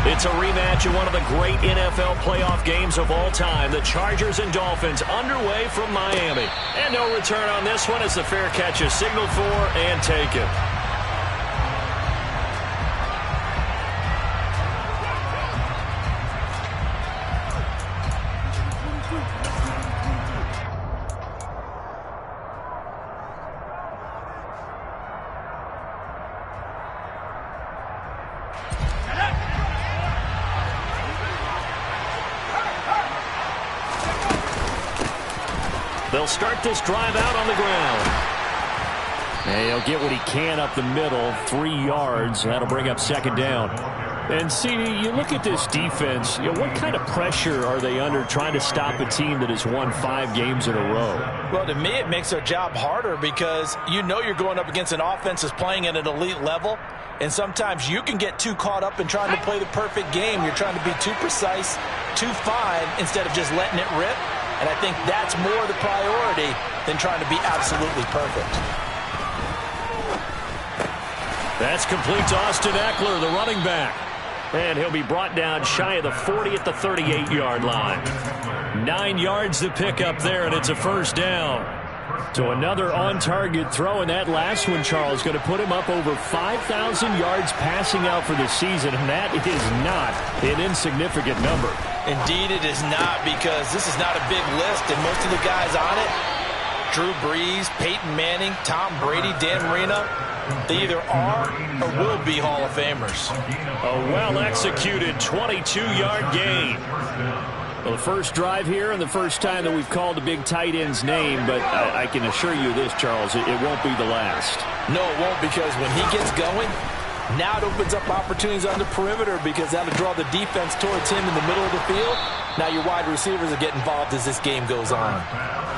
It's a rematch of one of the great NFL playoff games of all time. The Chargers and Dolphins underway from Miami. And no return on this one as the fair catch is signaled for and taken. They'll start this drive out on the ground. And he'll get what he can up the middle, 3 yards. That'll bring up second down. And, CD, you look at this defense, what kind of pressure are they under trying to stop a team that has won 5 games in a row? Well, to me, it makes their job harder because you know you're going up against an offense that's playing at an elite level. And sometimes you can get too caught up in trying to play the perfect game. You're trying to be too precise, too fine, instead of just letting it rip. And I think that's more the priority than trying to be absolutely perfect. That's complete to Austin Eckler, the running back. And he'll be brought down shy of the 40 at the 38-yard line. 9 yards to pick up there, and it's a first down. To another on-target throw, and that last one, Charles, going to put him up over 5,000 yards passing out for the season, and that is not an insignificant number. Indeed it is not, because this is not a big list, and most of the guys on it, Drew Brees, Peyton Manning, Tom Brady, Dan Marino, they either are or will be Hall of Famers. A well-executed 22-yard gain. Well, the first drive here and the first time that we've called a big tight end's name, but I can assure you this, Charles, it won't be the last. No, it won't, because when he gets going, now it opens up opportunities on the perimeter because that'll draw the defense towards him in the middle of the field. Now your wide receivers will get involved as this game goes on.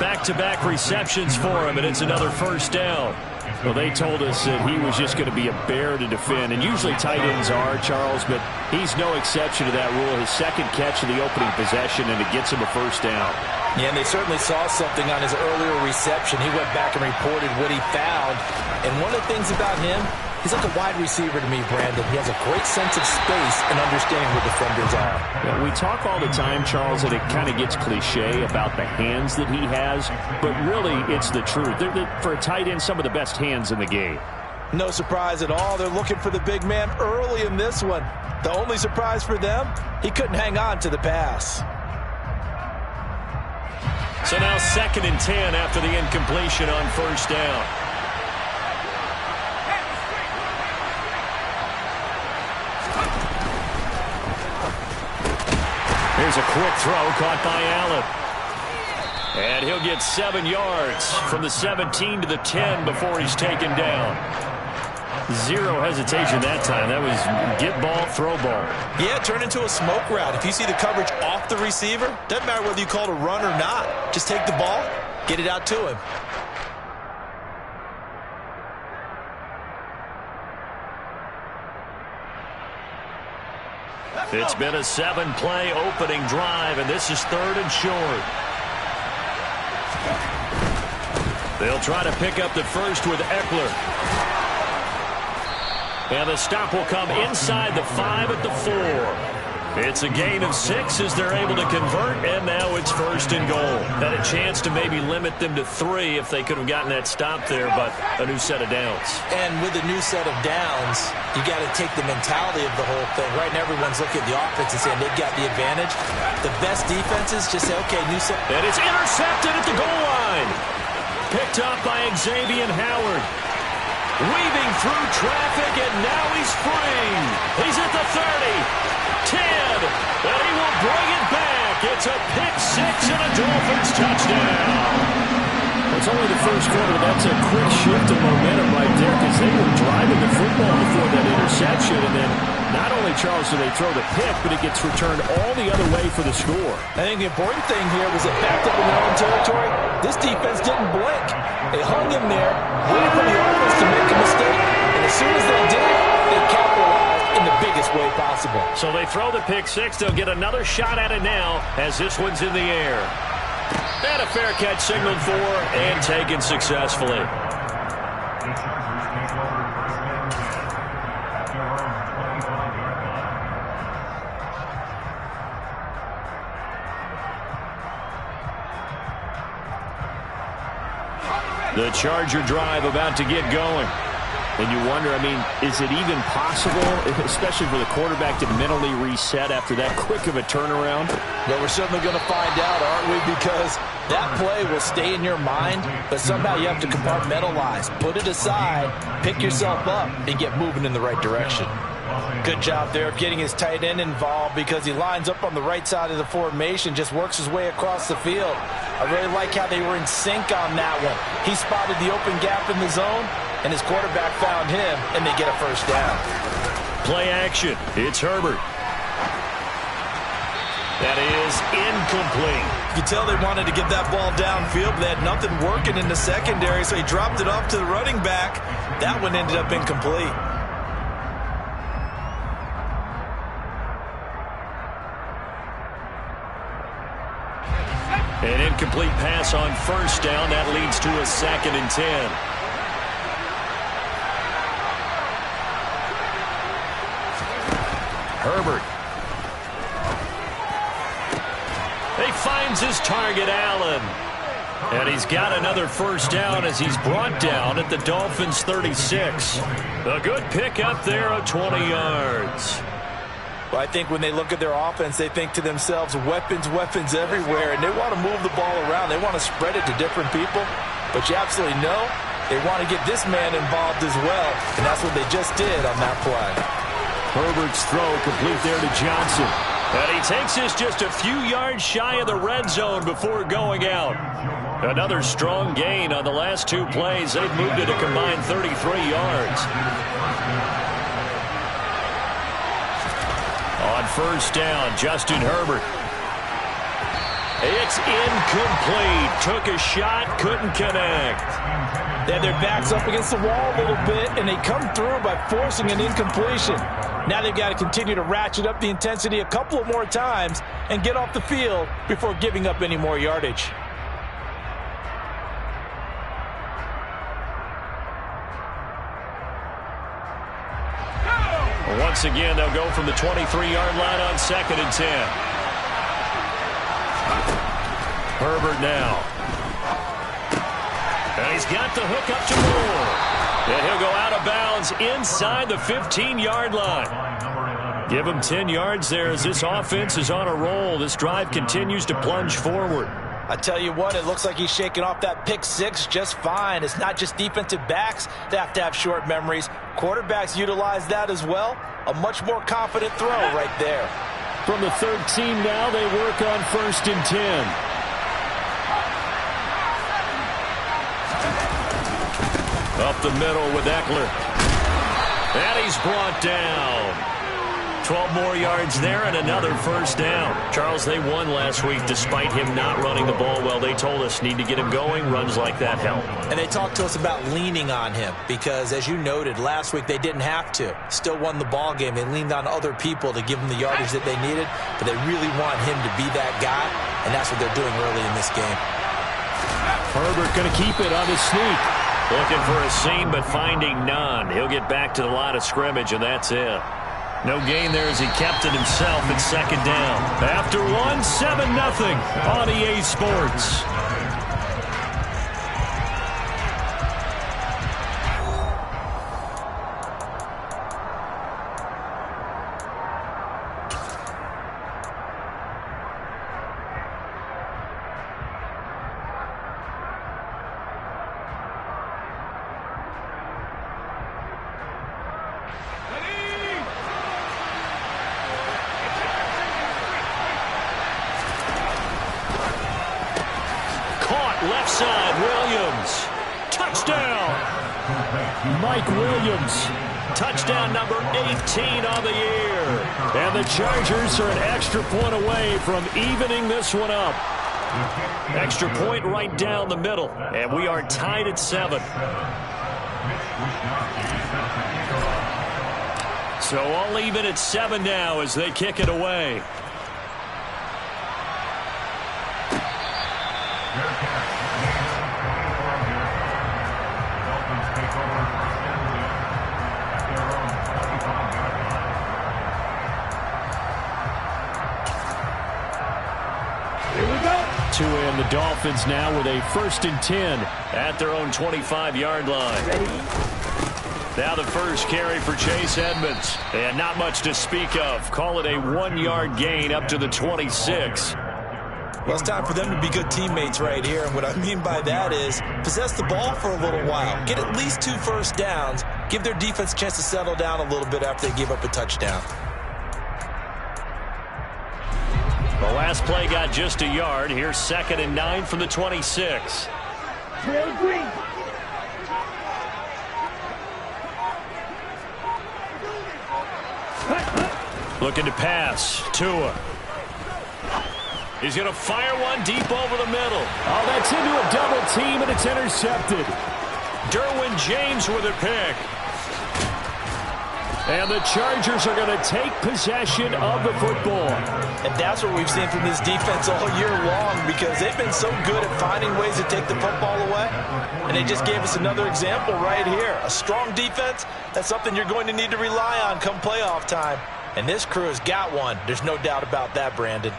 Back-to-back receptions for him, and it's another first down. Well, they told us that he was just going to be a bear to defend, and usually tight ends are, Charles, but he's no exception to that rule. His second catch of the opening possession, and it gets him a first down. Yeah, and they certainly saw something on his earlier reception. He went back and reported what he found, and one of the things about him, he's like a wide receiver to me, Brandon. He has a great sense of space and understanding where defenders are. Yeah, we talk all the time, Charles, and it kind of gets cliche about the hands that he has, but really it's the truth. For a tight end, some of the best hands in the game. No surprise at all. They're looking for the big man early in this one. The only surprise for them, he couldn't hang on to the pass. So now 2nd and 10 after the incompletion on first down. Here's a quick throw caught by Allen. And he'll get 7 yards from the 17 to the 10 before he's taken down. Zero hesitation that time. That was get ball, throw ball. Yeah, turn into a smoke route. If you see the coverage off the receiver, doesn't matter whether you call it a run or not. Just take the ball, get it out to him. It's been a 7-play opening drive, and this is 3rd and short. They'll try to pick up the first with Eckler. And the stop will come inside the 5 at the 4. It's a gain of 6 as they're able to convert, and now it's 1st and goal. Had a chance to maybe limit them to 3 if they could have gotten that stop there, but a new set of downs. And with a new set of downs, you got to take the mentality of the whole thing. Right now, everyone's looking at the offense and saying they've got the advantage. The best defenses just say, okay, new set. And it's intercepted at the goal line. Picked up by Xavier Howard. Weaving through traffic, and now he's free. He's at the 30. 10, and he will bring it back. It's a pick-6 and a Dolphins touchdown. It's only the first quarter, but that's a quick shift of momentum right there because they were driving the football before that interception, and then not only, Charles, do they throw the pick, but it gets returned all the other way for the score. I think the important thing here was it backed up in their own territory. This defense didn't blink. They hung in there, waiting for the offense to make a mistake, and as soon as they did, they capitalized in the biggest way possible. So they throw the pick-6. They'll get another shot at it now as this one's in the air. And a fair catch signaled for and taken successfully. The Charger drive about to get going. And you wonder, I mean, is it even possible, especially for the quarterback, to mentally reset after that quick of a turnaround? Well, we're certainly going to find out, aren't we? Because that play will stay in your mind, but somehow you have to compartmentalize, put it aside, pick yourself up, and get moving in the right direction. Good job there of getting his tight end involved because he lines up on the right side of the formation, just works his way across the field. I really like how they were in sync on that one. He spotted the open gap in the zone, and his quarterback found him, and they get a first down. Play action. It's Herbert. That is incomplete. You can tell they wanted to get that ball downfield, but they had nothing working in the secondary, so he dropped it off to the running back. That one ended up incomplete. An incomplete pass on first down. That leads to a 2nd and 10. Herbert. He finds his target, Allen. And he's got another first down as he's brought down at the Dolphins' 36. A good pickup there of 20 yards. Well, I think when they look at their offense, they think to themselves, weapons, weapons everywhere, and they want to move the ball around. They want to spread it to different people, but you absolutely know they want to get this man involved as well, and that's what they just did on that play. Herbert's throw complete there to Johnson. And he takes this just a few yards shy of the red zone before going out. Another strong gain on the last 2 plays. They've moved it a combined 33 yards. On first down, Justin Herbert. It's incomplete. Took a shot, couldn't connect. They had their backs up against the wall a little bit, and they come through by forcing an incompletion. Now they've got to continue to ratchet up the intensity a couple of more times and get off the field before giving up any more yardage. Once again, they'll go from the 23-yard line on 2nd and 10. Herbert now. And he's got the hook up to Moore. And he'll go out of bounds inside the 15-yard line. Give him 10 yards there as this offense is on a roll. This drive continues to plunge forward. I tell you what, it looks like he's shaking off that pick 6 just fine. It's not just defensive backs that have short memories. Quarterbacks utilize that as well. A much more confident throw right there. From the 13 now, they work on 1st and 10. Up the middle with Eckler. And he's brought down. 12 more yards there and another first down. Charles, they won last week despite him not running the ball well. They told us need to get him going. Runs like that help. And they talked to us about leaning on him because, as you noted, last week they didn't have to. Still won the ball game. They leaned on other people to give them the yardage that they needed, but they really want him to be that guy, and that's what they're doing early in this game. Herbert going to keep it on his sneak. Looking for a seam, but finding none. He'll get back to the line of scrimmage, and that's it. No gain there as he kept it himself at 2nd down. After one, 7-0 on EA Sports. Left side, Williams. Touchdown. Mike Williams. Touchdown number 18 on the year. And the Chargers are an extra point away from evening this one up. Extra point right down the middle. And we are tied at 7. So all even at 7 now as they kick it away. Tua and the Dolphins now with a 1st and 10 at their own 25-yard line. Now the first carry for Chase Edmonds. And not much to speak of. Call it a 1-yard gain up to the 26. Well, it's time for them to be good teammates right here. And what I mean by that is possess the ball for a little while. Get at least 2 first downs. Give their defense a chance to settle down a little bit after they give up a touchdown. The last play got just a yard. Here's 2nd and 9 from the 26. Looking to pass. Tua. He's going to fire one deep over the middle. Oh, that's into a double team, and it's intercepted. Derwin James with a pick. And the Chargers are going to take possession of the football. And that's what we've seen from this defense all year long, because they've been so good at finding ways to take the football away. And they just gave us another example right here. A strong defense, that's something you're going to need to rely on come playoff time. And this crew has got one. There's no doubt about that, Brandon.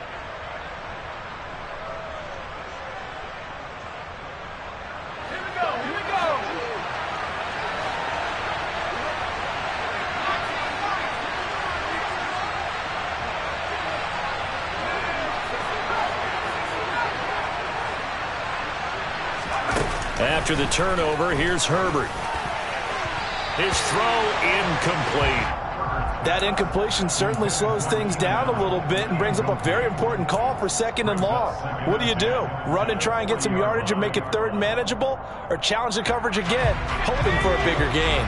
After the turnover, here's Herbert. His throw incomplete. That incompletion certainly slows things down a little bit and brings up a very important call for 2nd and long. What do? Run and try and get some yardage and make it 3rd and manageable? Or challenge the coverage again, hoping for a bigger gain?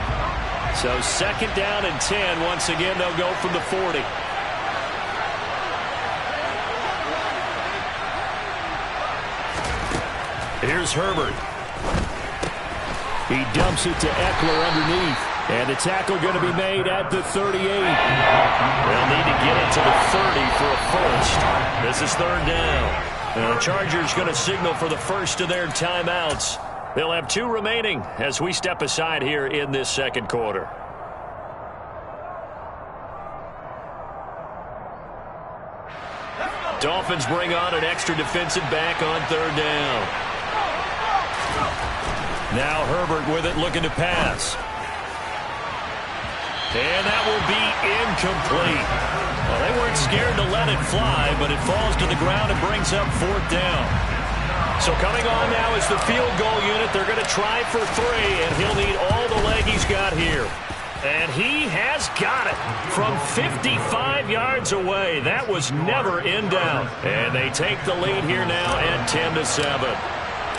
So 2nd down and 10. Once again, they'll go from the 40. Here's Herbert. He dumps it to Eckler underneath. And the tackle going to be made at the 38. They'll need to get it to the 30 for a first. This is 3rd down. And the Chargers going to signal for the first of their timeouts. They'll have 2 remaining as we step aside here in this 2nd quarter. Dolphins bring on an extra defensive back on 3rd down. Now Herbert with it, looking to pass. And that will be incomplete. Well, they weren't scared to let it fly, but it falls to the ground and brings up 4th down. So coming on now is the field goal unit. They're going to try for 3, and he'll need all the leg he's got here. And he has got it from 55 yards away. That was never in doubt. And they take the lead here now at 10-7.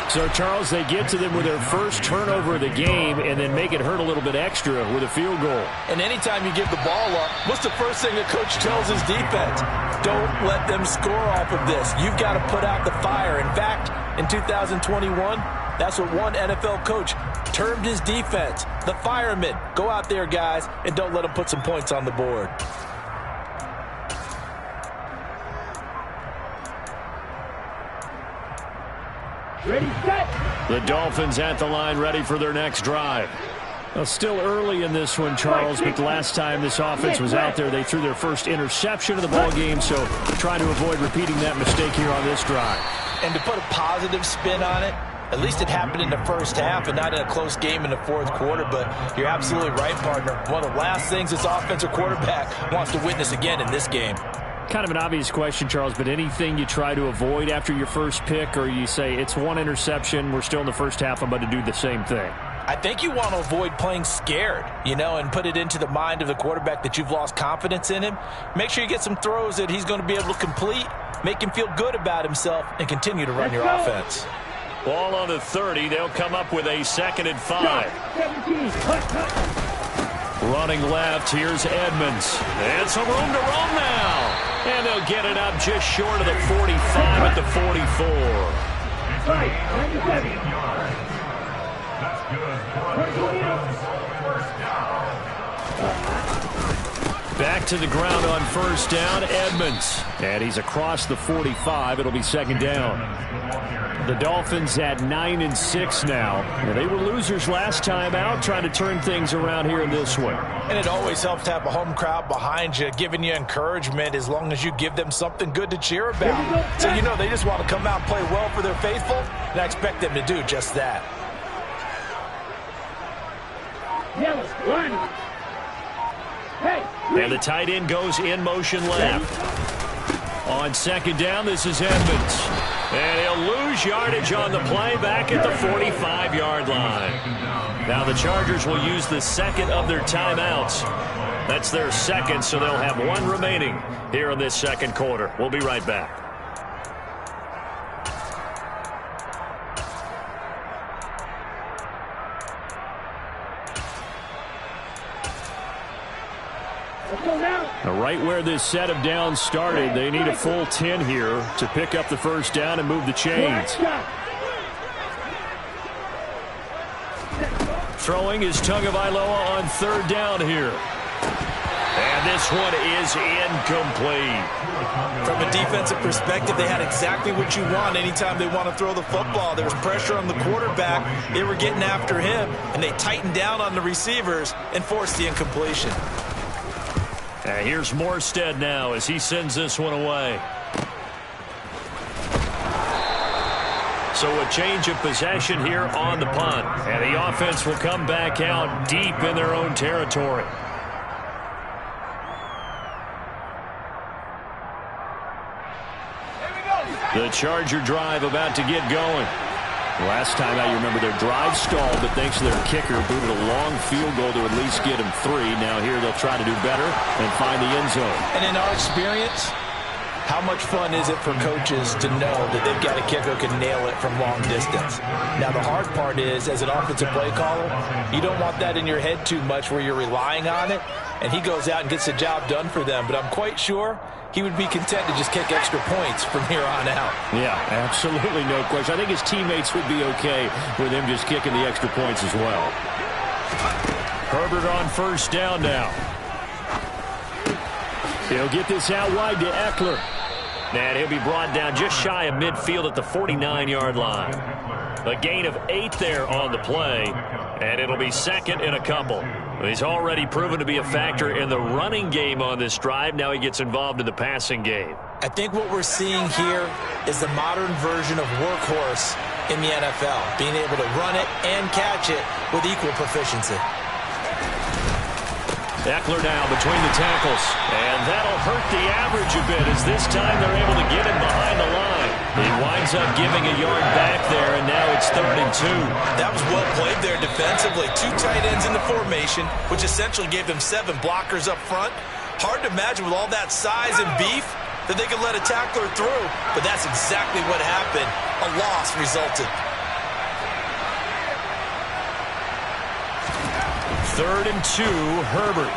So, Charles, they get to them with their first turnover of the game and then make it hurt a little bit extra with a field goal. And anytime you give the ball up, what's the first thing a coach tells his defense? Don't let them score off of this. You've got to put out the fire. In fact, in 2021, that's what one NFL coach termed his defense. The firemen. Go out there, guys, and don't let them put some points on the board. Ready, set. The Dolphins at the line, ready for their next drive. Well, still early in this one, Charles, but the last time this offense was out there, they threw their first interception of the ball game, so trying to avoid repeating that mistake here on this drive. And to put a positive spin on it, at least it happened in the first half and not in a close game in the 4th quarter, but you're absolutely right, partner. One of the last things this offensive quarterback wants to witness again in this game. Kind of an obvious question, Charles, but anything you try to avoid after your first pick, or you say it's 1 interception, we're still in the first half, I'm about to do the same thing? I think you want to avoid playing scared, and put it into the mind of the quarterback that you've lost confidence in him. Make sure you get some throws that he's going to be able to complete, make him feel good about himself, and continue to run your offense. Ball on the 30. They'll come up with a 2nd and 5. Running left, here's Edmonds. And some room to roam now. And they'll get it up just short of the 45 at the 44. Back to the ground on first down. Edmonds. And he's across the 45. It'll be second down. The Dolphins at 9-6 now. They were losers last time out, trying to turn things around here in this one. And it always helps to have a home crowd behind you, giving you encouragement as long as you give them something good to cheer about. So, they just want to come out and play well for their faithful, and I expect them to do just that. And the tight end goes in motion left. On second down, this is Edmonds. And he'll lose yardage on the play back at the 45-yard line. Now the Chargers will use the second of their timeouts. That's their second, so they'll have one remaining here in this second quarter. We'll be right back. Right where this set of downs started, they need a full 10 here to pick up the first down and move the chains. Throwing is Tagovailoa on third down here. And this one is incomplete. From a defensive perspective, they had exactly what you want anytime they want to throw the football. There was pressure on the quarterback. They were getting after him, and they tightened down on the receivers and forced the incompletion. Here's Morstead now as he sends this one away. So a change of possession here on the punt. And the offense will come back out deep in their own territory. The Charger drive about to get going. Last time out, you remember their drive stalled, but thanks to their kicker, booted a long field goal to at least get them 3. Now here they'll try to do better and find the end zone. And in our experience, how much fun is it for coaches to know that they've got a kicker who can nail it from long distance? Now the hard part is, as an offensive play caller, you don't want that in your head too much where you're relying on it, and he goes out and gets the job done for them. But I'm quite sure he would be content to just kick extra points from here on out. Yeah, absolutely no question. I think his teammates would be okay with him just kicking the extra points as well. Herbert on first down now. He'll get this out wide to Eckler. And he'll be brought down just shy of midfield at the 49-yard line. A gain of 8 there on the play, and it'll be second and a couple. He's already proven to be a factor in the running game on this drive. Now he gets involved in the passing game. I think what we're seeing here is the modern version of workhorse in the NFL, being able to run it and catch it with equal proficiency. Eckler now between the tackles, and that'll hurt the average a bit as this time they're able to get him behind the line. He winds up giving a yard back there, and now it's 3rd and 2. That was well played there defensively. 2 tight ends in the formation, which essentially gave them 7 blockers up front. Hard to imagine with all that size and beef that they could let a tackler through, but that's exactly what happened. A loss resulted. 3rd and 2, Herbert.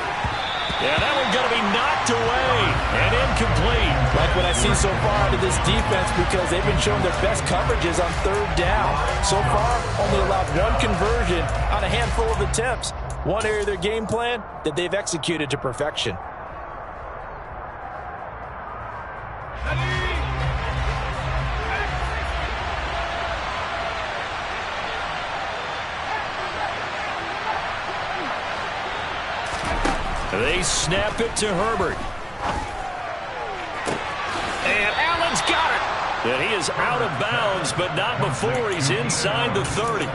Yeah, that one's going to be knocked away and incomplete. Like what I've seen so far out of this defense, because they've been showing their best coverages on 3rd down. So far, only allowed 1 conversion on a handful of attempts. One area of their game plan that they've executed to perfection. They snap it to Herbert. And Allen's got it. And he is out of bounds, but not before he's inside the 30.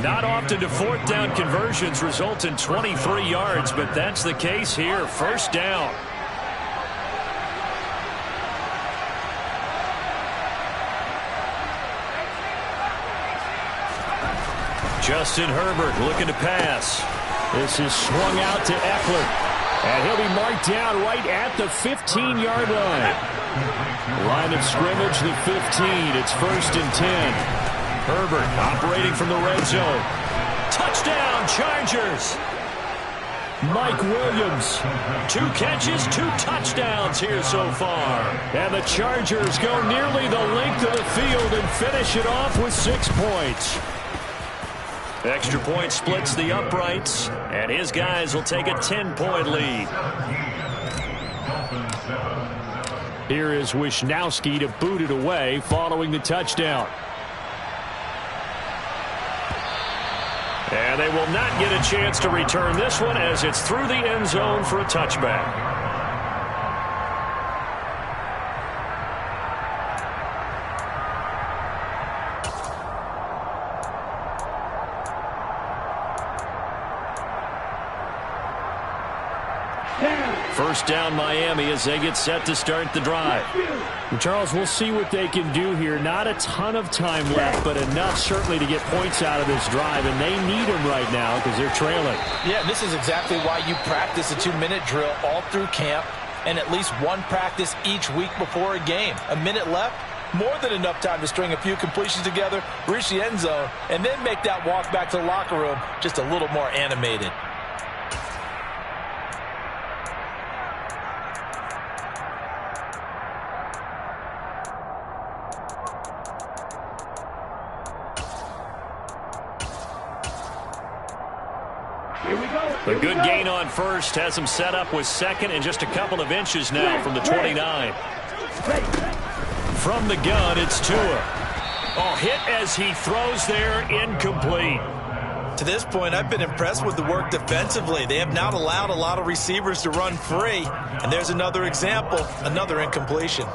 Not often do 4th down conversions result in 23 yards, but that's the case here. First down. Justin Herbert looking to pass. This is swung out to Eckler. And he'll be marked down right at the 15-yard line. Line of scrimmage, the 15. It's 1st and 10. Herbert operating from the red zone. Touchdown, Chargers. Mike Williams. 2 catches, 2 touchdowns here so far. And the Chargers go nearly the length of the field and finish it off with 6 points. Extra point splits the uprights, and his guys will take a 10-point lead. Here is Wisnowski to boot it away following the touchdown. And they will not get a chance to return this one as it's through the end zone for a touchback. First down Miami as they get set to start the drive. And Charles, we'll see what they can do here. Not a ton of time left, but enough certainly to get points out of this drive, and they need them right now because they're trailing. Yeah, this is exactly why you practice a 2-minute drill all through camp and at least one practice each week before a game. A minute left, more than enough time to string a few completions together, reach the end zone, and then make that walk back to the locker room just a little more animated. A good gain on first has him set up with second and just a couple of inches now from the 29. From the gun, it's Tua. Oh, hit as he throws there, incomplete. To this point, I've been impressed with the work defensively. They have not allowed a lot of receivers to run free. And there's another example, another incompletion.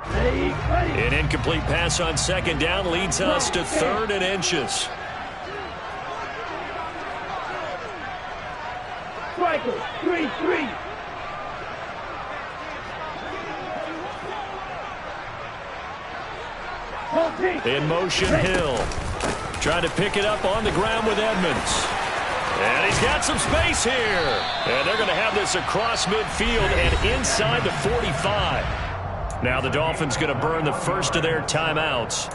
An incomplete pass on second down leads us to 3rd and inches. Striker, 3-3. In motion, Hill. Trying to pick it up on the ground with Edmonds. And he's got some space here. And they're going to have this across midfield and inside the 45. Now the Dolphins going to burn the first of their timeouts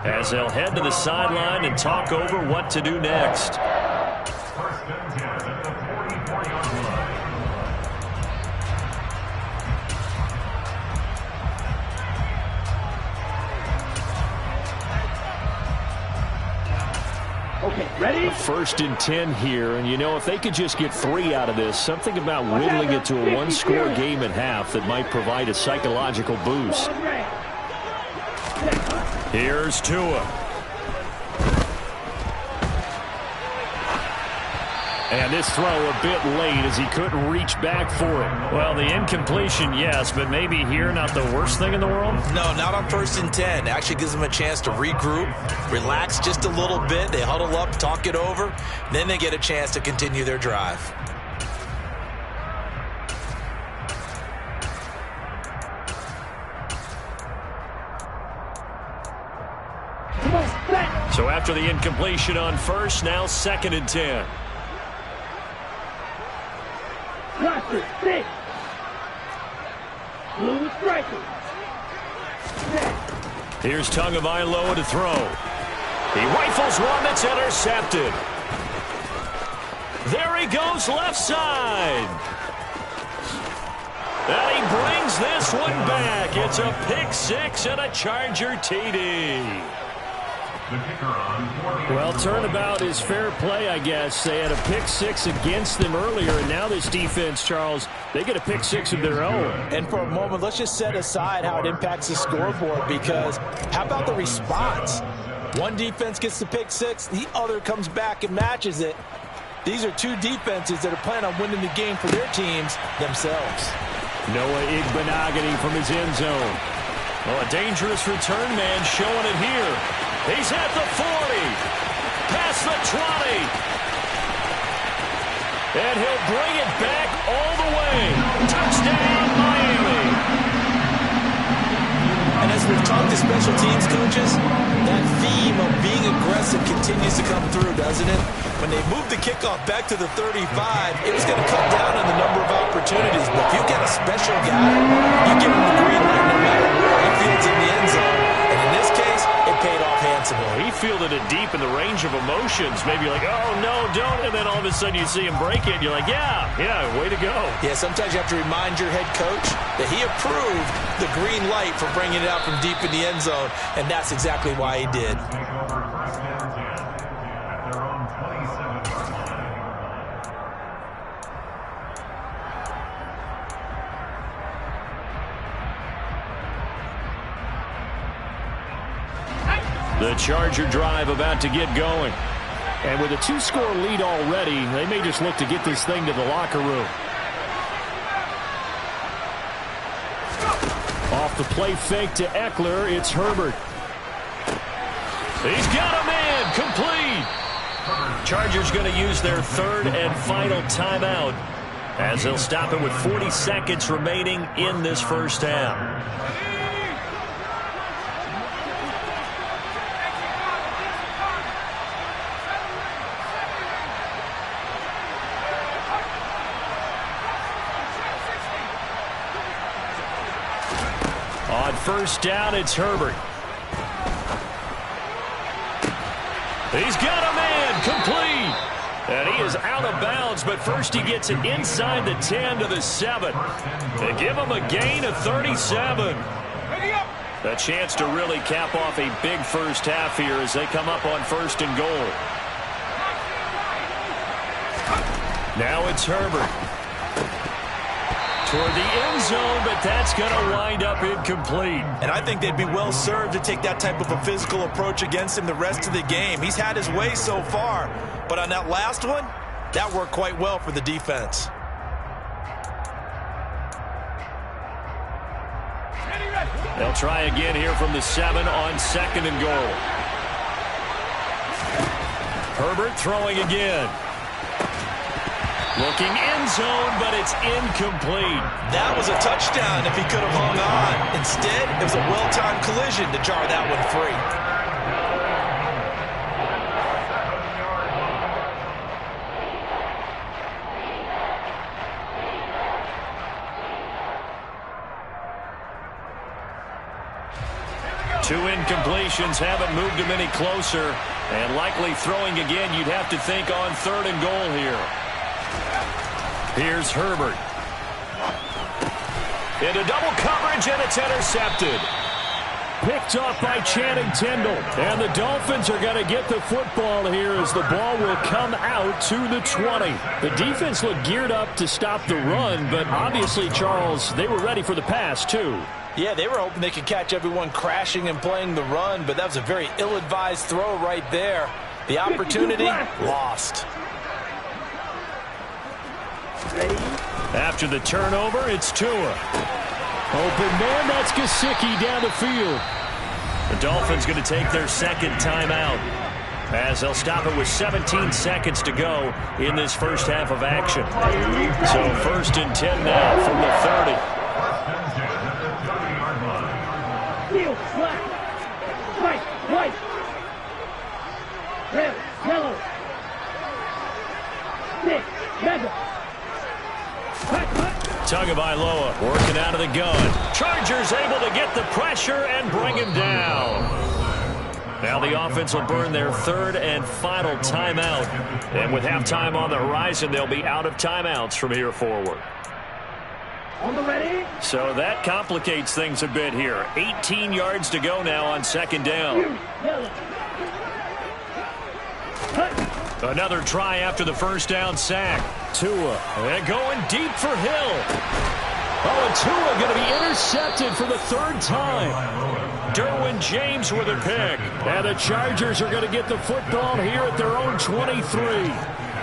as they'll head to the sideline and talk over what to do next. Okay, ready? 1st and 10 here, and you know, if they could just get 3 out of this, something about whittling it to a one-score game at half that might provide a psychological boost. Here's Tua. And this throw a bit late as he couldn't reach back for it. Well, the incompletion, yes, but maybe here not the worst thing in the world? No, not on 1st and 10. Actually gives them a chance to regroup, relax just a little bit. They huddle up, talk it over. Then they get a chance to continue their drive. So after the incompletion on first, now 2nd and 10. Roster 6. Blue striker. Here's Tagovailoa to throw. He rifles one that's intercepted. There he goes left side. And he brings this one back. It's a pick 6 and a Charger TD. Well, turnabout is fair play, I guess. They had a pick 6 against them earlier, and now this defense, Charles, they get a pick 6 of their own. And for a moment, let's just set aside how it impacts the scoreboard, because how about the response? One defense gets the pick 6, the other comes back and matches it. These are two defenses that are planning on winning the game for their teams themselves. Noah Igbenogany from his end zone. Well, a dangerous return man showing it here. He's at the 40, past the 20, and he'll bring it back all the way. Touchdown, Miami. And as we've talked to special teams coaches, that theme of being aggressive continues to come through, doesn't it? When they moved the kickoff back to the 35, it was going to cut down on the number of opportunities. But if you get a special guy, you give him the green light no matter where he fields in the end zone. And in this case, it paid off handsomely. He fielded it deep in the range of emotions. Maybe you're like, oh, no, don't. And then all of a sudden you see him break it. And you're like, yeah, way to go. Yeah, sometimes you have to remind your head coach that he approved the green light for bringing it out from deep in the end zone. And that's exactly why he did. The Charger drive about to get going. And with a 2-score lead already, they may just look to get this thing to the locker room. Off the play fake to Eckler, it's Herbert. He's got a man, complete. Chargers going to use their third and final timeout as they'll stop it with 40 seconds remaining in this first half. On first down, it's Herbert. He's got a man, complete. And he is out of bounds, but first he gets it inside the 10 to the 7. They give him a gain of 37. A chance to really cap off a big first half here as they come up on first and goal. Now it's Herbert. Toward the end zone, but that's going to wind up incomplete. And I think they'd be well served to take that type of a physical approach against him the rest of the game. He's had his way so far, but on that last one, that worked quite well for the defense. They'll try again here from the 7 on second and goal. Herbert throwing again. Looking end zone, but it's incomplete. That was a touchdown if he could have hung on. Instead, it was a well-timed collision to jar that one free. Two incompletions haven't moved him any closer. And likely throwing again, you'd have to think on third and goal here. Here's Herbert. Into double coverage, and it's intercepted. Picked off by Channing Tindall. And the Dolphins are going to get the football here as the ball will come out to the 20. The defense looked geared up to stop the run, but obviously, Charles, they were ready for the pass, too. Yeah, they were hoping they could catch everyone crashing and playing the run, but that was a very ill-advised throw right there. The opportunity lost. After the turnover, it's Tua. Open man, that's Gesicki down the field. The Dolphins going to take their second timeout as they'll stop it with 17 seconds to go in this first half of action. So first and 10 now from the 30. White. Red, yellow. Stick, mega. Tagovailoa working out of the gun. Chargers able to get the pressure and bring him down. Now the offense will burn their third and final timeout. And with halftime on the horizon, they'll be out of timeouts from here forward. On the ready. So that complicates things a bit here. 18 yards to go now on second down. Another try after the first down sack. Tua, and going deep for Hill. Oh, and Tua going to be intercepted for the third time. Derwin James with a pick. And the Chargers are going to get the football here at their own 23.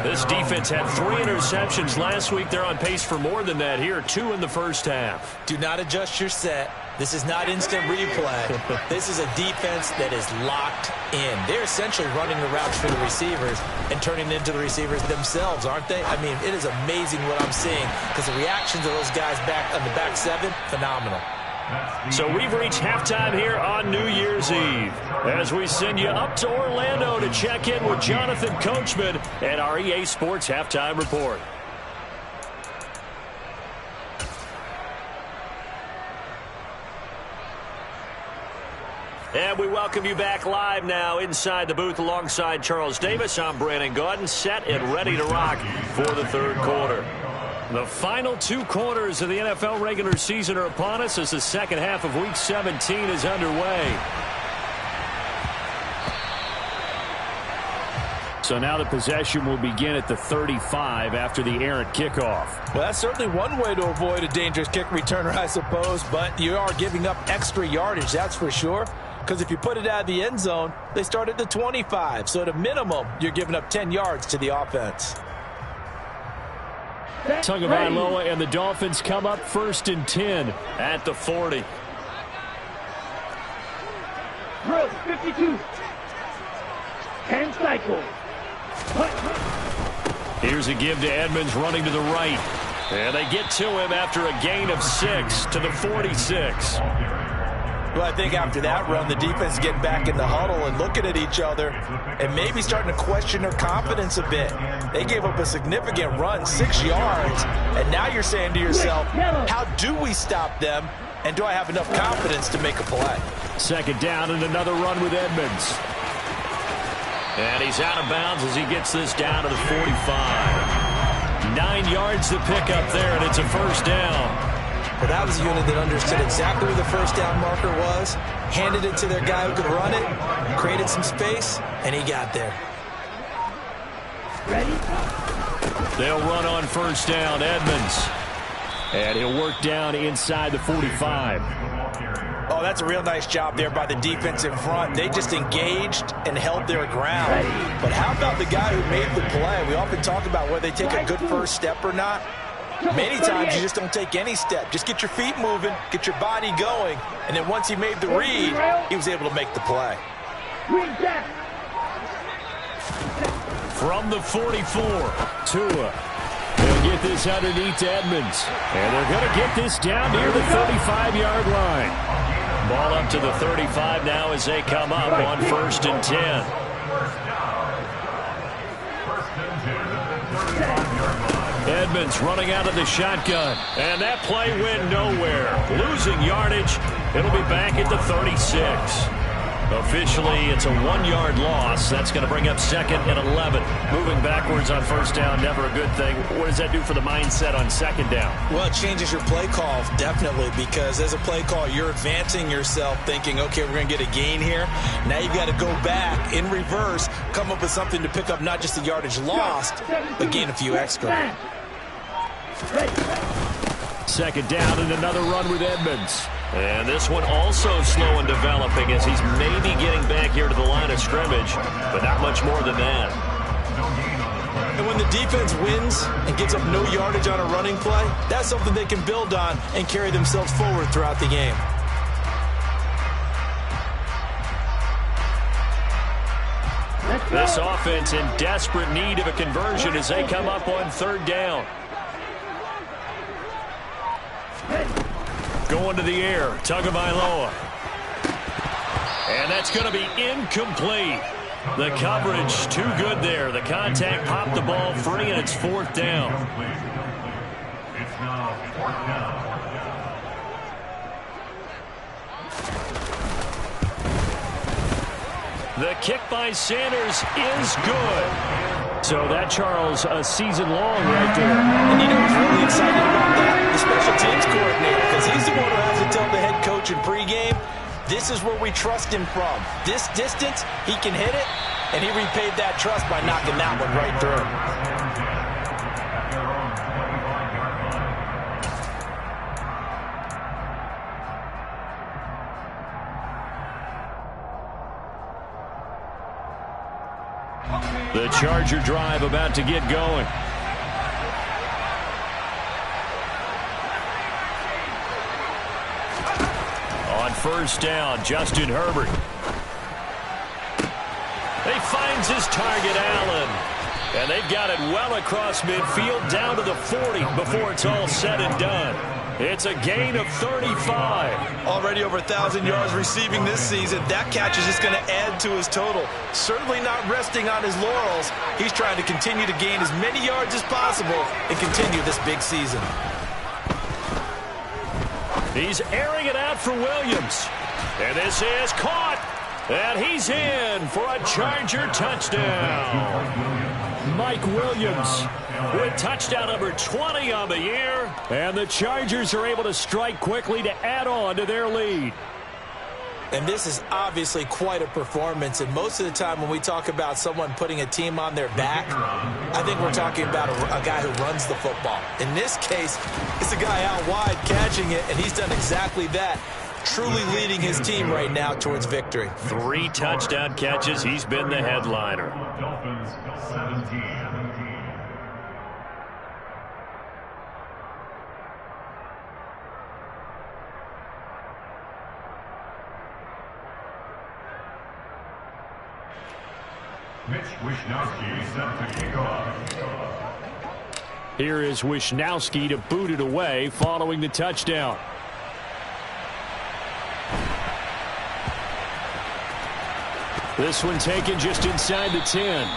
This defense had 3 interceptions last week. They're on pace for more than that here. 2 in the first half. Do not adjust your set. This is not instant replay. This is a defense that is locked in. They're essentially running the routes for the receivers and turning into the receivers themselves, aren't they? I mean, it is amazing what I'm seeing because the reactions of those guys back on the back 7, phenomenal. So we've reached halftime here on New Year's Eve as we send you up to Orlando to check in with Jonathan Coachman and our EA Sports Halftime Report. And we welcome you back live now inside the booth alongside Charles Davis. I'm Brandon Gaudin, set and ready to rock for the third quarter. The final 2 quarters of the NFL regular season are upon us as the second half of Week 17 is underway. So now the possession will begin at the 35 after the errant kickoff. Well, that's certainly one way to avoid a dangerous kick returner, I suppose, but you are giving up extra yardage, that's for sure. because if you put it out of the end zone, they start at the 25. So at a minimum, you're giving up 10 yards to the offense. Tagovailoa and the Dolphins come up 1st and 10 at the 40. Drill 52. 10 cycle. Here's a give to Edmonds running to the right. And they get to him after a gain of 6 to the 46. Well, I think after that run, the defense is getting back in the huddle and looking at each other and maybe starting to question their confidence a bit. They gave up a significant run, 6 yards, and now you're saying to yourself, how do we stop them, and do I have enough confidence to make a play? 2nd down and another run with Edmonds. And he's out of bounds as he gets this down to the 45. 9 yards to pick up there, and it's a 1st down. Well, that was a unit that understood exactly where the 1st down marker was, handed it to their guy who could run it, created some space, and he got there. Ready? They'll run on 1st down, Edmonds. And he'll work down inside the 45. Oh, that's a real nice job there by the defense in front. They just engaged and held their ground. But how about the guy who made the play? We often talk about whether they take a good first step or not. Many times you just don't take any step. Just get your feet moving, get your body going, and then once he made the read, he was able to make the play. From the 44, Tua. They'll get this underneath to Edmonds. And they're going to get this down near the 35-yard line. Ball up to the 35 now as they come up on 1st and 10. Edmonds running out of the shotgun. And that play went nowhere. Losing yardage. It'll be back at the 36. Officially, it's a 1-yard loss. That's going to bring up 2nd and 11. Moving backwards on 1st down, never a good thing. What does that do for the mindset on 2nd down? Well, it changes your play call, definitely, because as a play call, you're advancing yourself thinking, okay, we're going to get a gain here. Now you've got to go back in reverse, come up with something to pick up not just the yardage lost, but gain a few extra. 2nd down and another run with Edmonds. And this one also slow in developing as he's maybe getting back here to the line of scrimmage, but not much more than that. And when the defense wins and gives up no yardage on a running play, that's something they can build on and carry themselves forward throughout the game. This offense in desperate need of a conversion as they come up on 3rd down. Going to the air, Tagovailoa. And that's going to be incomplete. The coverage too good there. The contact popped the ball free, and it's 4th down. It's now 4th down. The kick by Sanders is good. So that, Charles, a season long right there. And you know who's really excited about that? The special teams coordinator, because he's the one who has to tell the head coach in pregame, this is where we trust him from. This distance, he can hit it, and he repaid that trust by knocking that one right through. The Charger drive about to get going. On 1st down, Justin Herbert. He finds his target, Allen. And they've got it well across midfield down to the 40 before it's all said and done. It's a gain of 35. Already over 1,000 yards receiving this season. That catch is just going to add to his total. Certainly not resting on his laurels. He's trying to continue to gain as many yards as possible and continue this big season. He's airing it out for Williams. And this is caught. And he's in for a Charger touchdown. Mike Williams with touchdown number 20 on the year. And the Chargers are able to strike quickly to add on to their lead. And this is obviously quite a performance. And most of the time when we talk about someone putting a team on their back, I think we're talking about a guy who runs the football. In this case, it's a guy out wide catching it, and he's done exactly that. truly leading his team right now towards victory. 3 touchdown catches. He's been the headliner. Dolphins 17. Mitch Wishnowsky set to kick off. Here is Wishnowsky to boot it away following the touchdown. This one taken just inside the 10.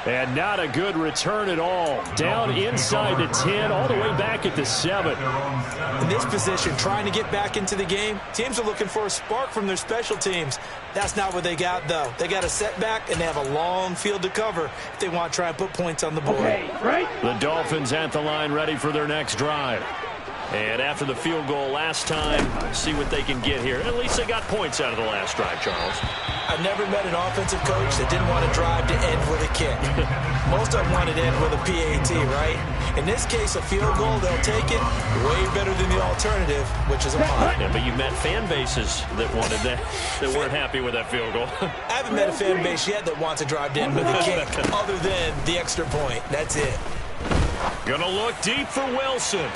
And not a good return at all. Down inside the 10, all the way back at the 7. In this position, trying to get back into the game, teams are looking for a spark from their special teams. That's not what they got, though. They got a setback, and they have a long field to cover if they want to try and put points on the board. The Dolphins at the line ready for their next drive. And after the field goal last time, see what they can get here. At least they got points out of the last drive, Charles. I've never met an offensive coach that didn't want to drive to end with a kick. Most of them wanted to end with a PAT, right? In this case, a field goal, they'll take it way better than the alternative, which is a punt. Yeah, but you've met fan bases that wanted that weren't happy with that field goal. I haven't met a fan base yet that wants to drive to end with a kick other than the extra point. That's it. Gonna look deep for Wilson.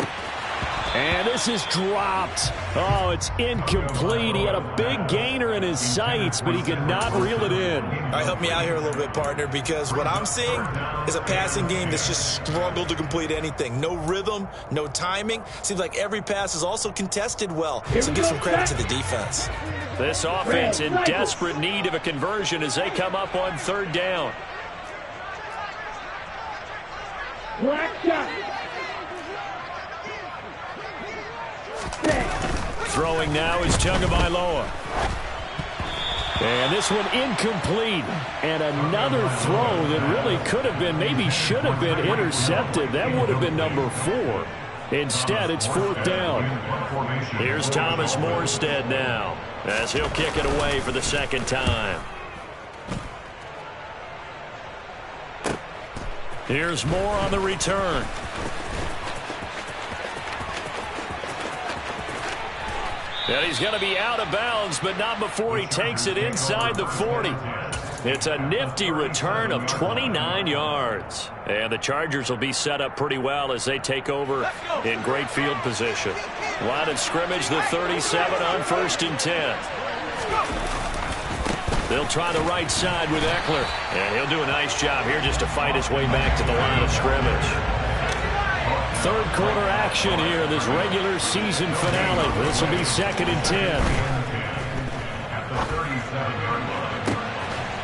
And this is dropped. Oh, it's incomplete. He had a big gainer in his sights, but he could not reel it in. All right, help me out here a little bit, partner, because what I'm seeing is a passing game that's just struggled to complete anything. No rhythm, no timing. Seems like every pass is also contested well. So give some credit to the defense. This offense in desperate need of a conversion as they come up on 3rd down. Black shot. Throwing now is Tagovailoa. And this one incomplete. And another throw that really could have been, maybe should have been intercepted. That would have been number 4. Instead, it's 4th down. Here's Thomas Morstead now as he'll kick it away for the 2nd time. Here's Moore on the return. And he's going to be out of bounds, but not before he takes it inside the 40. It's a nifty return of 29 yards. And the Chargers will be set up pretty well as they take over in great field position. Line of scrimmage, the 37 on 1st and 10. They'll try the right side with Eckler. And he'll do a nice job here just to fight his way back to the line of scrimmage. 3rd quarter action here, this regular season finale. This will be 2nd and 10.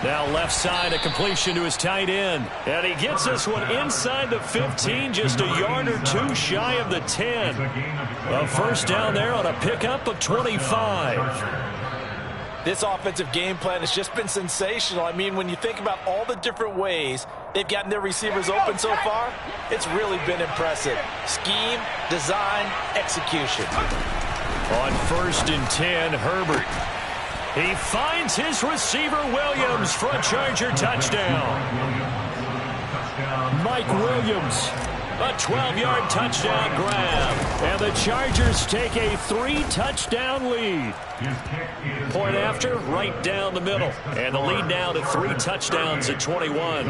Now left side, a completion to his tight end. And he gets this one inside the 15, just a yard or 2 shy of the 10. A 1st down there on a pickup of 25. This offensive game plan has just been sensational. I mean, when you think about all the different ways they've gotten their receivers open so far, it's really been impressive. Scheme, design, execution. On 1st and 10, Herbert. He finds his receiver, Williams, for a Charger touchdown. Mike Williams, a 12-yard touchdown grab. And the Chargers take a 3-touchdown lead. Point after, right down the middle. And the lead now to 3 touchdowns at 21.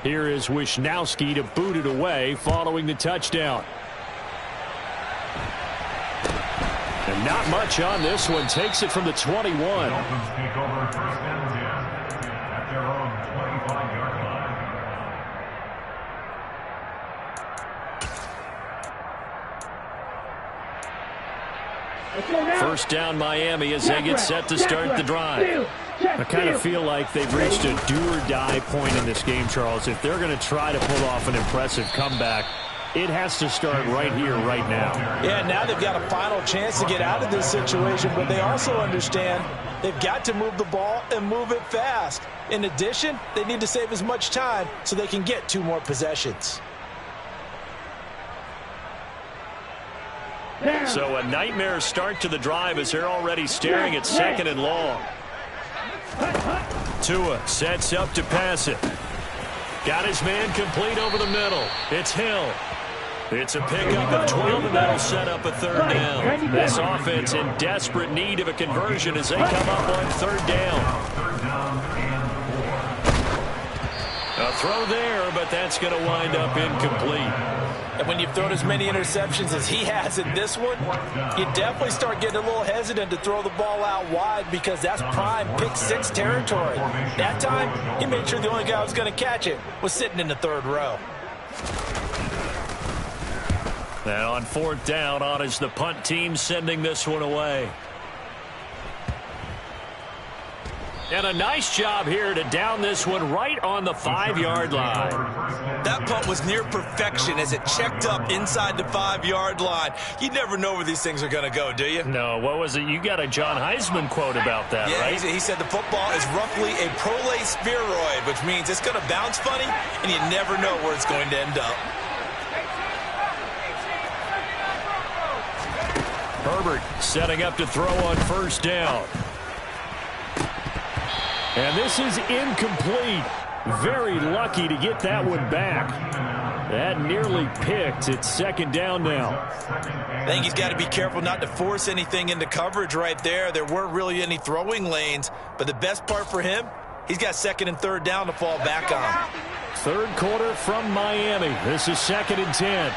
Here is Wishnowsky to boot it away following the touchdown. And not much on this one. Takes it from the 21. Dolphins take over 1st and 10 at their own 25-yard line. 1st down Miami as they get set to start the drive. I kind of feel like they've reached a do-or-die point in this game, Charles. If they're going to try to pull off an impressive comeback, it has to start right here, right now. Yeah, now they've got a final chance to get out of this situation, but they also understand they've got to move the ball and move it fast. In addition, they need to save as much time so they can get 2 more possessions. So a nightmare start to the drive as they're already staring at 2nd and long. Tua sets up to pass it. Got his man complete over the middle. It's Hill. It's a pickup of 12, and that'll set up a third down. This offense in desperate need of a conversion as they come up on third down. A throw there, but that's going to wind up incomplete. And when you've thrown as many interceptions as he has in this one, you definitely start getting a little hesitant to throw the ball out wide because that's prime pick six territory. That time, he made sure the only guy who was going to catch it was sitting in the third row. And on fourth down, on is the punt team sending this one away. And a nice job here to down this one right on the 5-yard line. That punt was near perfection as it checked up inside the 5-yard line. You never know where these things are going to go, do you? No, what was it? You got a John Heisman quote about that, yeah, right? He said the football is roughly a prolate spheroid, which means it's going to bounce funny, and you never know where it's going to end up. Herbert setting up to throw on first down. And this is incomplete. Very lucky to get that one back. That nearly picked. It's second down now. I think he's got to be careful not to force anything into coverage right there. There weren't really any throwing lanes, but the best part for him, he's got second and third down to fall back on. Third quarter from Miami. This is 2nd and 10.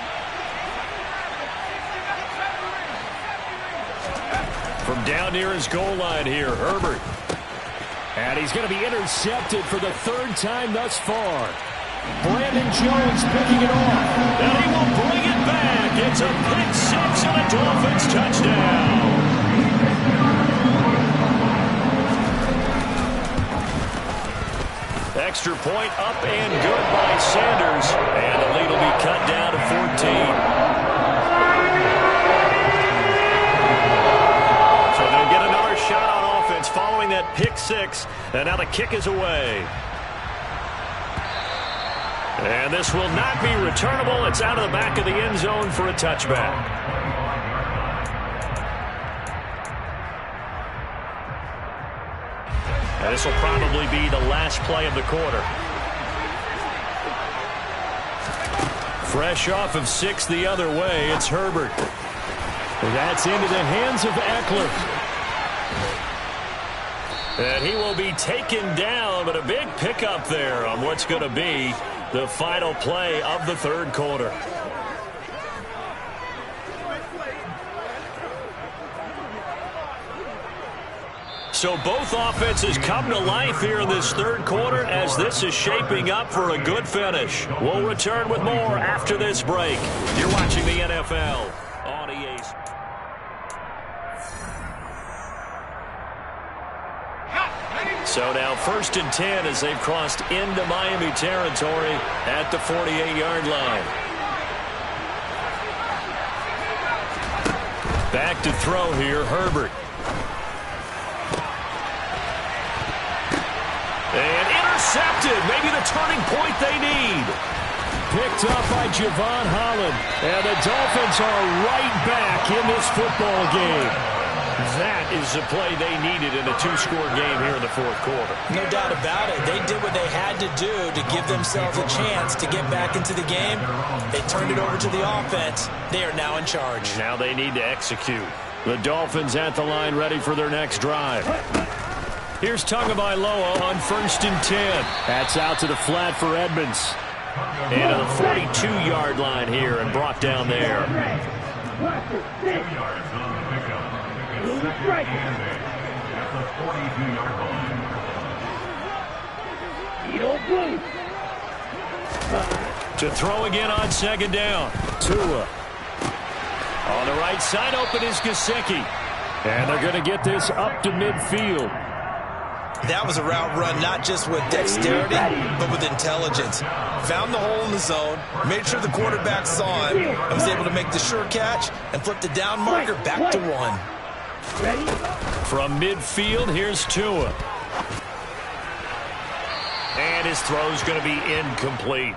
From down near his goal line here, Herbert. And he's going to be intercepted for the third time thus far. Brandon Jones picking it off. And he will bring it back. It's a pick six and a Dolphins touchdown. Extra point up and good by Sanders. And the lead will be cut down to 14. Shot on offense following that pick six, and now the kick is away. And this will not be returnable. It's out of the back of the end zone for a touchback. And this will probably be the last play of the quarter. Fresh off of 6 the other way, it's Herbert. That's into the hands of Eckler. And he will be taken down, but a big pickup there on what's going to be the final play of the third quarter. So both offenses come to life here in this third quarter as this is shaping up for a good finish. We'll return with more after this break. You're watching the NFL on EA. So now 1st and 10 as they've crossed into Miami territory at the 48-yard line. Back to throw here, Herbert. And intercepted. Maybe the turning point they need. Picked up by Javon Holland. And the Dolphins are right back in this football game. That is the play they needed in a 2-score game here in the fourth quarter. No doubt about it. They did what they had to do to give themselves a chance to get back into the game. They turned it over to the offense. They are now in charge. Now they need to execute. The Dolphins at the line ready for their next drive. Here's Tagovailoa on 1st and 10. That's out to the flat for Edmonds. And to the 42-yard line here and brought down there. To throw again on 2nd down. Tua. On the right side, open is Gesicki. And they're going to get this up to midfield. That was a route run not just with dexterity, but with intelligence. Found the hole in the zone, made sure the quarterback saw him, and was able to make the sure catch and flip the down marker back to 1. From midfield, here's Tua. And his throw's going to be incomplete.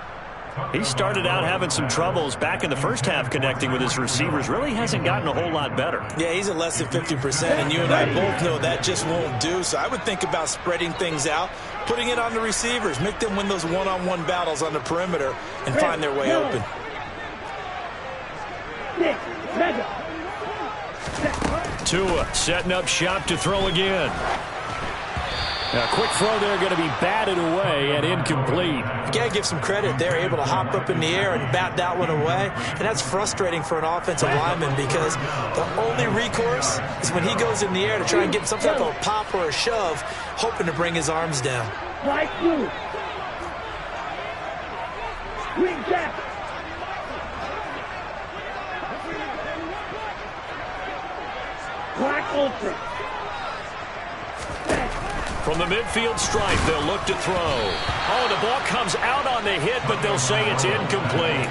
He started out having some troubles back in the first half connecting with his receivers. Really hasn't gotten a whole lot better. Yeah, he's at less than 50%, and you and I both know that just won't do. So I would think about spreading things out, putting it on the receivers, make them win those one-on-one battles on the perimeter, and find their way open. Tua setting up shop to throw again. A quick throw there going to be batted away and incomplete. You got to give some credit. They're able to hop up in the air and bat that one away. And that's frustrating for an offensive lineman because the only recourse is when he goes in the air to try and get some type of a pop or a shove, hoping to bring his arms down. Right through. Swing back. Black ultra. From the midfield stripe, they'll look to throw. Oh, the ball comes out on the hit, but they'll say it's incomplete.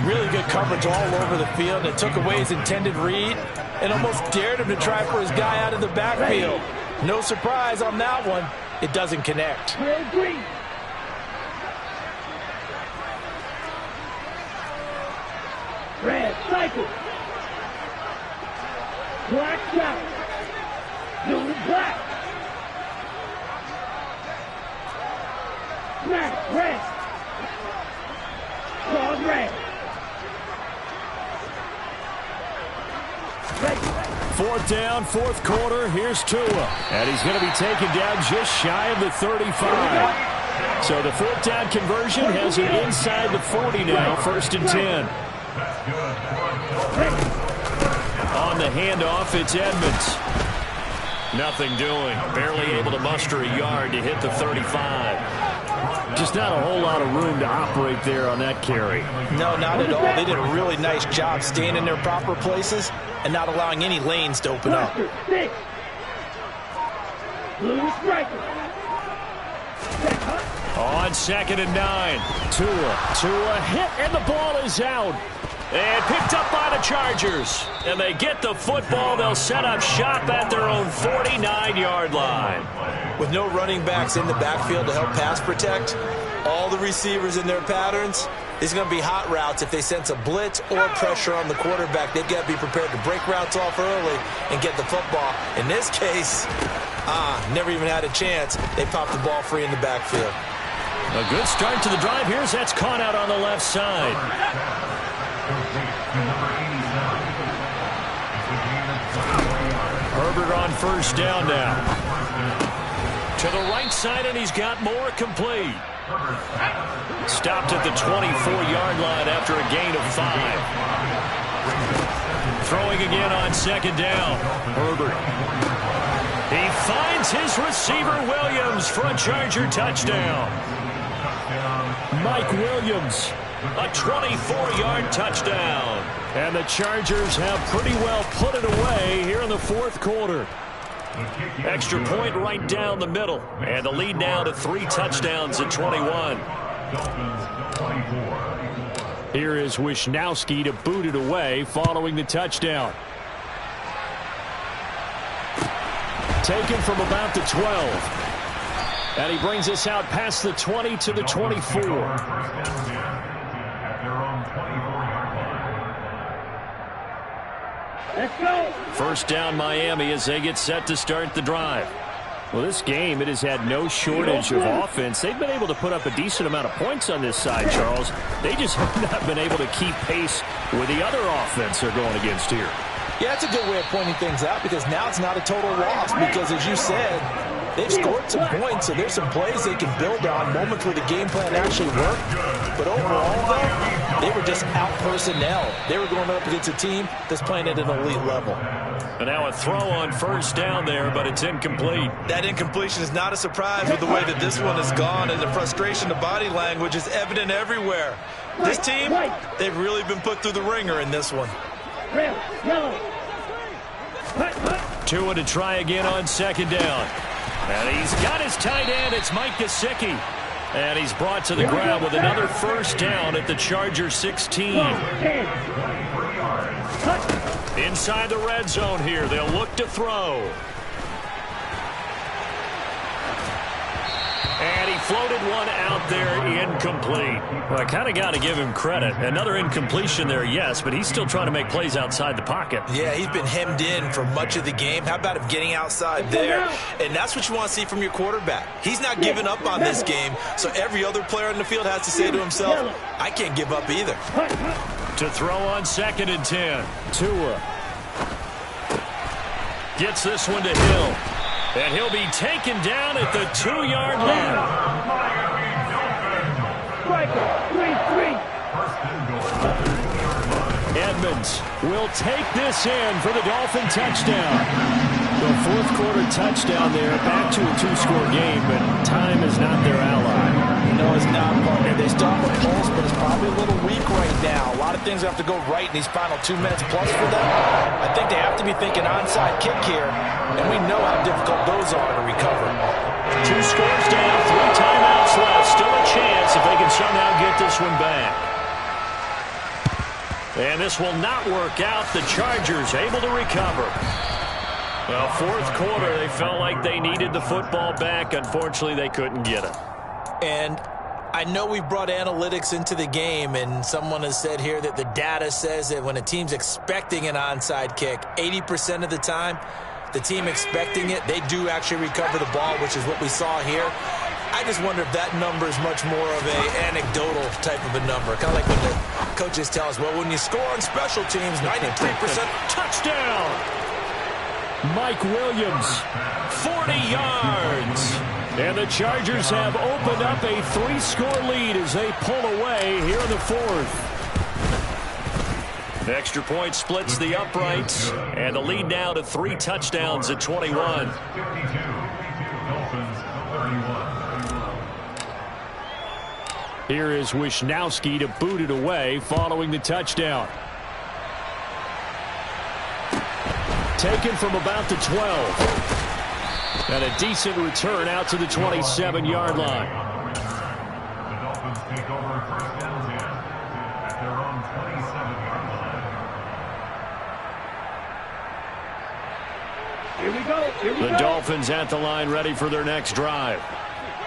Really good coverage all over the field. It took away his intended read and almost dared him to try for his guy out of the backfield. No surprise on that one. It doesn't connect. Green. Red cycle. Black shot. Blue black. Smash red. Cross red. Fourth down, fourth quarter. Here's Tua. And he's going to be taken down just shy of the 35. So the fourth down conversion has him inside the 40 now, 1st and 10. On the handoff, it's Edmonds. Nothing doing. Barely able to muster a yard to hit the 35. Just not a whole lot of room to operate there on that carry. No, not at all. They did a really nice job staying in their proper places and not allowing any lanes to open up. Blue striker. On 2nd and 9. Tua hit, and the ball is out. And picked up by the Chargers. And they get the football. They'll set up shop at their own 49-yard line. With no running backs in the backfield to help pass protect, all the receivers in their patterns, these are going to be hot routes. If they sense a blitz or pressure on the quarterback, they've got to be prepared to break routes off early and get the football. In this case, never even had a chance. They popped the ball free in the backfield. A good start to the drive. Here's that's caught out on the left side. Herbert on 1st down now. To the right side, and he's got more complete. Stopped at the 24-yard line after a gain of 5. Throwing again on 2nd down. Herbert. He finds his receiver, Williams, for a Charger touchdown. Mike Williams, a 24-yard touchdown. And the Chargers have pretty well put it away here in the 4th quarter. Extra point right down the middle. And the lead now to 3 touchdowns at 21. Here is Wisnowski to boot it away following the touchdown. Taken from about the 12. And he brings us out past the 20 to the 24. Let's go. 1st down Miami as they get set to start the drive. Well, this game, it has had no shortage of offense. They've been able to put up a decent amount of points on this side, Charles. They just have not been able to keep pace with the other offense they're going against here. Yeah, that's a good way of pointing things out because now it's not a total loss because, as you said, they've scored some points, so there's some plays they can build on, moments where the game plan actually worked. But overall, though, they were just out personnel. They were going up against a team that's playing at an elite level. And now a throw on 1st down there, but it's incomplete. That incompletion is not a surprise with the way that this one has gone, and the frustration, the body language is evident everywhere. This team, they've really been put through the ringer in this one. Red, yellow. Tua to try again on 2nd down. And he's got his tight end. It's Mike Gesicki. And he's brought to the ground with another 1st down at the Charger 16. Inside the red zone here. They'll look to throw. And he floated one out there incomplete. Well, I kind of got to give him credit. Another incompletion there, yes, but he's still trying to make plays outside the pocket. Yeah, he's been hemmed in for much of the game. How about him getting outside there? And that's what you want to see from your quarterback. He's not giving up on this game, so every other player in the field has to say to himself, I can't give up either. To throw on 2nd and 10. Tua gets this one to Hill. And he'll be taken down at the 2-yard line. Edmonds will take this in for the Dolphin touchdown. The 4th quarter touchdown there, back to a 2-score game, but time is not their ally. No, it's not, partner. They still have a pulse, but it's probably a little weak right now. A lot of things have to go right in these final 2 minutes plus for them. I think they have to be thinking onside kick here, and we know how difficult those are to recover. 2 scores down, 3 timeouts left. Still a chance if they can somehow get this one back. And this will not work out. The Chargers able to recover. Well, 4th quarter, they felt like they needed the football back. Unfortunately, they couldn't get it. And I know we brought analytics into the game, and someone has said here that the data says that when a team's expecting an onside kick, 80% of the time, the team expecting it, they do actually recover the ball, which is what we saw here. I just wonder if that number is much more of an anecdotal type of a number. Kind of like when the coaches tell us, well, when you score on special teams, 93% touchdown. Mike Williams, 40 yards. And the Chargers have opened up a 3-score lead as they pull away here in the 4th. The extra point splits the uprights, and the lead now to 3 touchdowns at 21. Here is Wisnowski to boot it away following the touchdown. Taken from about the 12. And a decent return out to the 27-yard line. The Dolphins take over 1st and 10 at their own 27-yard line. Here we go. Here we go. The Dolphins at the line, ready for their next drive.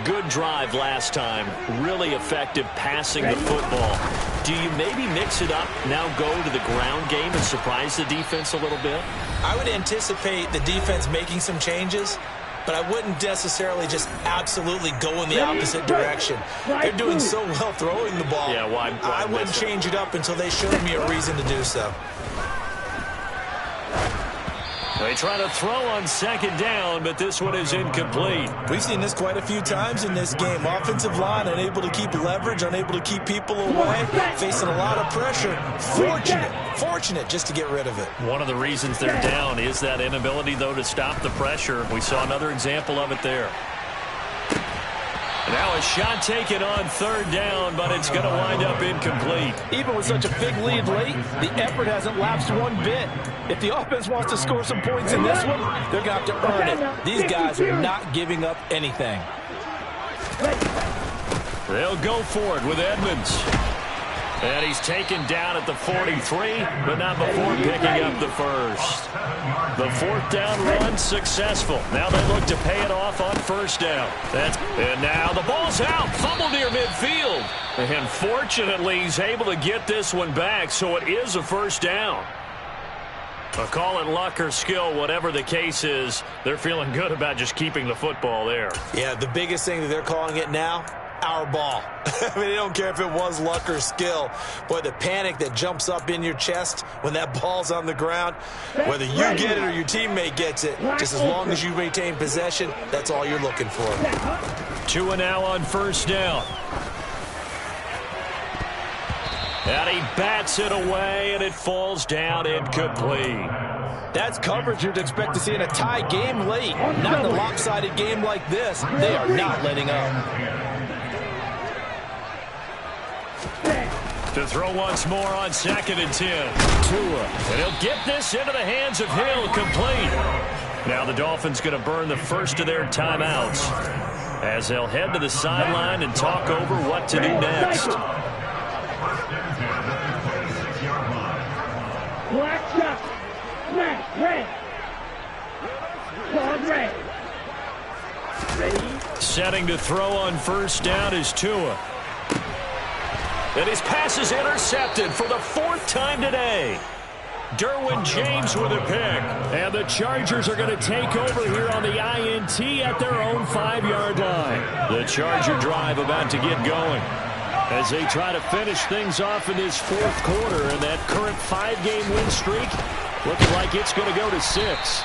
Good drive last time. Really effective passing the football. Do you maybe mix it up, now go to the ground game and surprise the defense a little bit? I would anticipate the defense making some changes, but I wouldn't necessarily just absolutely go in the opposite direction. They're doing so well throwing the ball. Yeah, why I wouldn't change it up until they showed me a reason to do so. They try to throw on 2nd down, but this one is incomplete. We've seen this quite a few times in this game. Offensive line unable to keep leverage, unable to keep people away, facing a lot of pressure. Fortunate just to get rid of it. One of the reasons they're down is that inability, though, to stop the pressure. We saw another example of it there. Now a shot taken on 3rd down, but it's going to wind up incomplete. Even with such a big lead late, the effort hasn't lapsed one bit. If the offense wants to score some points in this one, they're going to have to earn it. These guys are not giving up anything. They'll go for it with Edmonds. And he's taken down at the 43, but not before picking up the first. The 4th down run successful. Now they look to pay it off on 1st down. And now the ball's out. Fumble near midfield. And fortunately, he's able to get this one back, so it is a 1st down. Call it luck or skill, whatever the case is, they're feeling good about just keeping the football there. Yeah, the biggest thing that they're calling it now, our ball. I mean, they don't care if it was luck or skill. Boy, the panic that jumps up in your chest when that ball's on the ground, whether you get it or your teammate gets it, just as long as you maintain possession, that's all you're looking for. 2 now on 1st down. And he bats it away, and it falls down incomplete. That's coverage you'd expect to see in a tie game late. Not in a lopsided game like this. They are not letting up. To throw once more on 2nd and 10. Tua. And he'll get this into the hands of Hill, complete. Now the Dolphins going to burn the first of their timeouts as they'll head to the sideline and talk over what to do next. Black shot. Smash. Red. Card red. Ready. Setting to throw on 1st down is Tua. And his pass is intercepted for the 4th time today. Derwin James with a pick. And the Chargers are going to take over here on the INT at their own 5-yard line. The Charger drive about to get going. as they try to finish things off in this fourth quarter, and that current 5-game win streak looking like it's going to go to 6.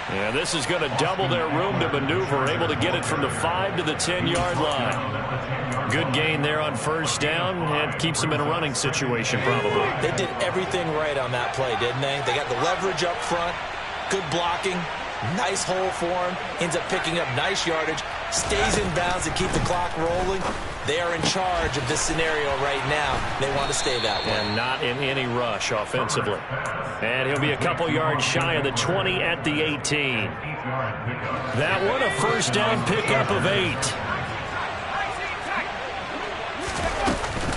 And this is going to double their room to maneuver, able to get it from the 5 to the 10-yard line. Good gain there on first down, and keeps them in a running situation probably. They did everything right on that play, didn't they? They got the leverage up front, good blocking, nice hole for him, ends up picking up nice yardage, stays in bounds to keep the clock rolling. They are in charge of this scenario right now. They want to stay that way. And not in any rush offensively. And he'll be a couple yards shy of the 20 at the 18. That one a first down pickup of 8.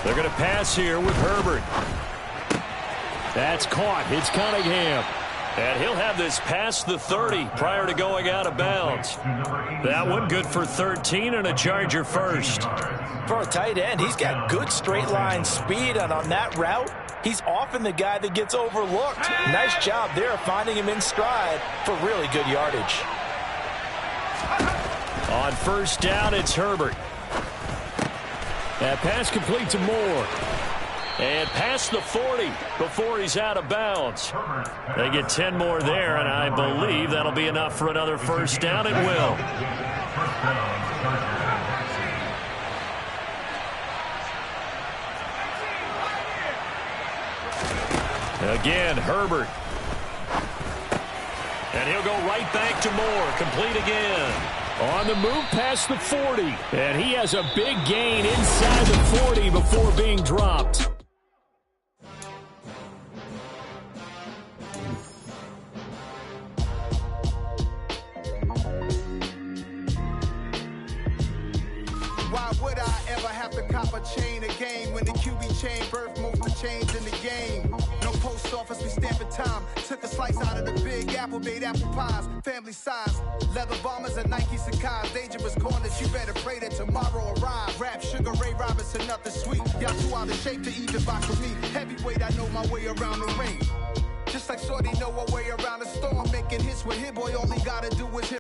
They're going to pass here with Herbert. That's caught. It's Cunningham. And he'll have this past the 30 prior to going out of bounds. That one good for 13 and a Charger first. For a tight end, he's got good straight line speed, and on that route, he's often the guy that gets overlooked. Nice job there finding him in stride for really good yardage. On first down, it's Herbert. That pass complete to Moore. And past the 40 before he's out of bounds. They get 10 more there, and I believe that'll be enough for another first down. It will. Again, Herbert. And he'll go right back to Moore. Complete again. On the move past the 40. And he has a big gain inside the 40 before being dropped. Why would I ever have to cop a chain again when the QB chain birthed most of the change in the game? No post office, we stamping time. Took a slice out of the big apple, made apple pies, family size. Leather bombers and Nike Sacai's. Dangerous corners, you better pray that tomorrow arrive. Rap, Sugar Ray Robinson, nothing sweet. Y'all too out of shape to even box with me. Heavyweight, I know my way around the ring. Just like Shorty know her way around the storm. Making hits with Hit Boy, all he gotta do is hit.